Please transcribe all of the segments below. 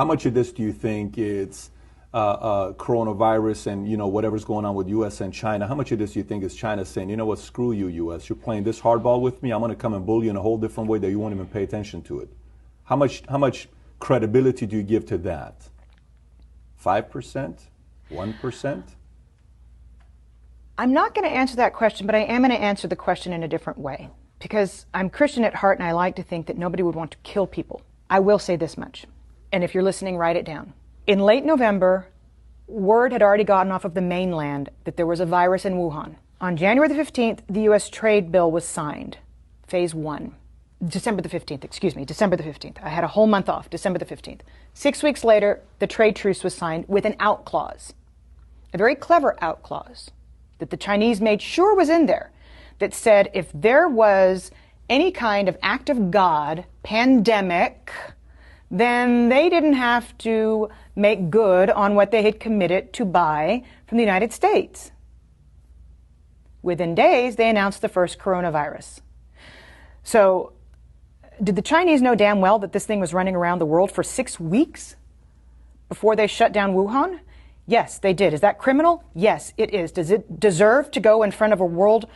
How much of this do you think it's coronavirus and whatever's going on with U.S. and China? How much of this do you think is China saying, you know what, screw you, U.S. You're playing this hardball with me. I'm going to come and bully you in a whole different way that you won't even pay attention to it. How much credibility do you give to that? 5%? 1%? I'm not going to answer that question, but I am going to answer the question in a different way. Because I'm Christian at heart and I like to think that nobody would want to kill people. I will say this much, and if you're listening, write it down. In late November, word had already gotten off of the mainland that there was a virus in Wuhan. On January the 15th, the U.S. trade bill was signed, phase 1. December the 15th. I had a whole month off, December the 15th. 6 weeks later, the trade truce was signed with an out clause, a very clever out clause that the Chinese made sure was in there, that said if there was any kind of act of God, pandemic, then they didn't have to make good on what they had committed to buy from the United States. Within days, they announced the first coronavirus. So, did the Chinese know damn well that this thing was running around the world for 6 weeks before they shut down Wuhan? Yes, they did. Is that criminal? Yes, it is. Does it deserve to go in front of a world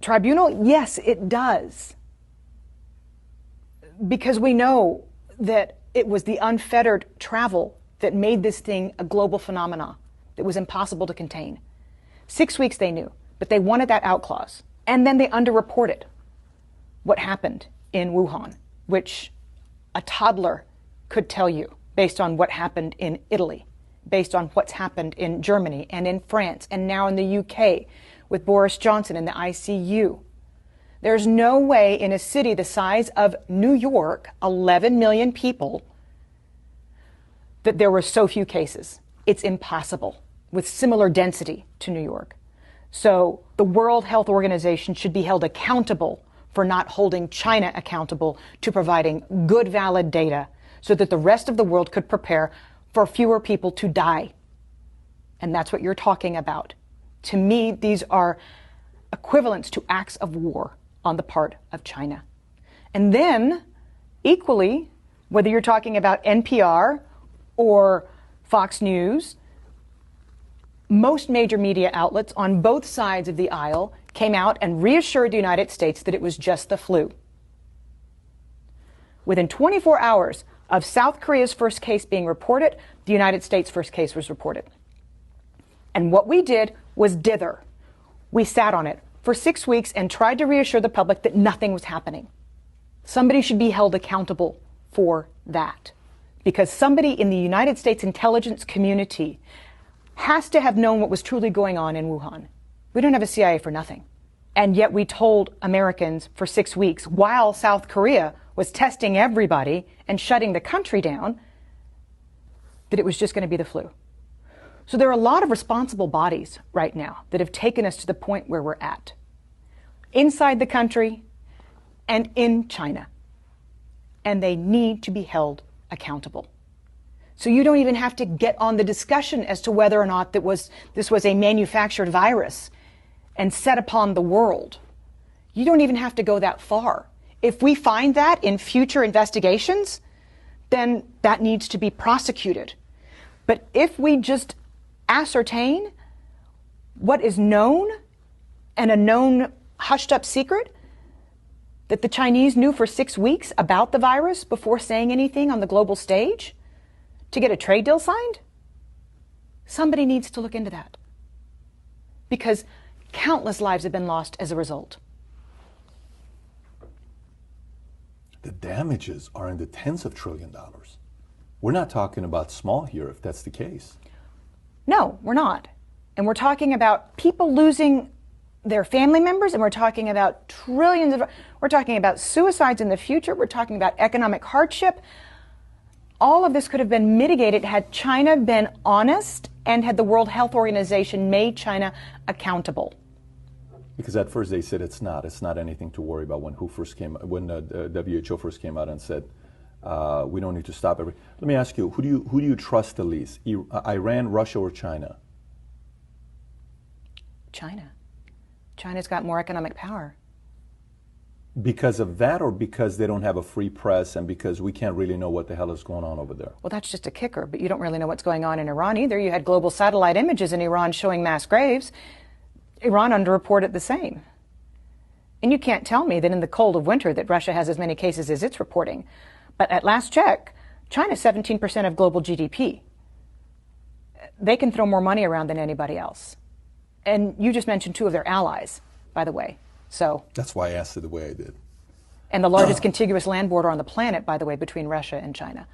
tribunal? Yes, it does. Because we know that it was the unfettered travel that made this thing a global phenomenon that was impossible to contain. 6 weeks they knew, but they wanted that out clause. And then they underreported what happened in Wuhan, which a toddler could tell you based on what happened in Italy, based on what's happened in Germany and in France and now in the UK with Boris Johnson in the ICU. There's no way in a city the size of New York, 11 million people, that there were so few cases. It's impossible with similar density to New York. So the World Health Organization should be held accountable for not holding China accountable to providing good, valid data so that the rest of the world could prepare for fewer people to die. And that's what you're talking about. To me, these are equivalents to acts of war on the part of China. And then, equally, whether you're talking about NPR or Fox News, most major media outlets on both sides of the aisle came out and reassured the United States that it was just the flu. Within 24 hours of South Korea's first case being reported, the United States' first case was reported. And what we did was dither. We sat on it for 6 weeks and tried to reassure the public that nothing was happening. Somebody should be held accountable for that, because somebody in the United States intelligence community has to have known what was truly going on in Wuhan. We don't have a CIA for nothing. And yet we told Americans for 6 weeks, while South Korea was testing everybody and shutting the country down, that it was just going to be the flu. So there are a lot of responsible bodies right now that have taken us to the point where we're at, inside the country and in China. And they need to be held accountable. So you don't even have to get on the discussion as to whether or not this was a manufactured virus and set upon the world. You don't even have to go that far. If we find that in future investigations, then that needs to be prosecuted. But if we just ascertain what is known and a known hushed up secret that the Chinese knew for 6 weeks about the virus before saying anything on the global stage to get a trade deal signed, somebody needs to look into that, because countless lives have been lost as a result. The damages are in the tens of $trillions. We're not talking about small here, if that's the case. No, we're not. And we're talking about people losing their family members, and we're talking about trillions of, we're talking about suicides in the future, we're talking about economic hardship. All of this could have been mitigated had China been honest and had the World Health Organization made China accountable. Because at first they said it's not anything to worry about when the WHO first came out and said, we don't need to stop everything. Let me ask you, who do you trust the least? Iran, Russia, or China? China. China's got more economic power. Because of that, or because they don't have a free press and because we can't really know what the hell is going on over there? Well, that's just a kicker, but you don't really know what's going on in Iran either. You had global satellite images in Iran showing mass graves. Iran underreported the same. And you can't tell me that in the cold of winter that Russia has as many cases as it's reporting. But at last check, China's 17% of global GDP. They can throw more money around than anybody else. And you just mentioned two of their allies, by the way. So that's why I asked it the way I did. And the largest contiguous land border on the planet, by the way, between Russia and China.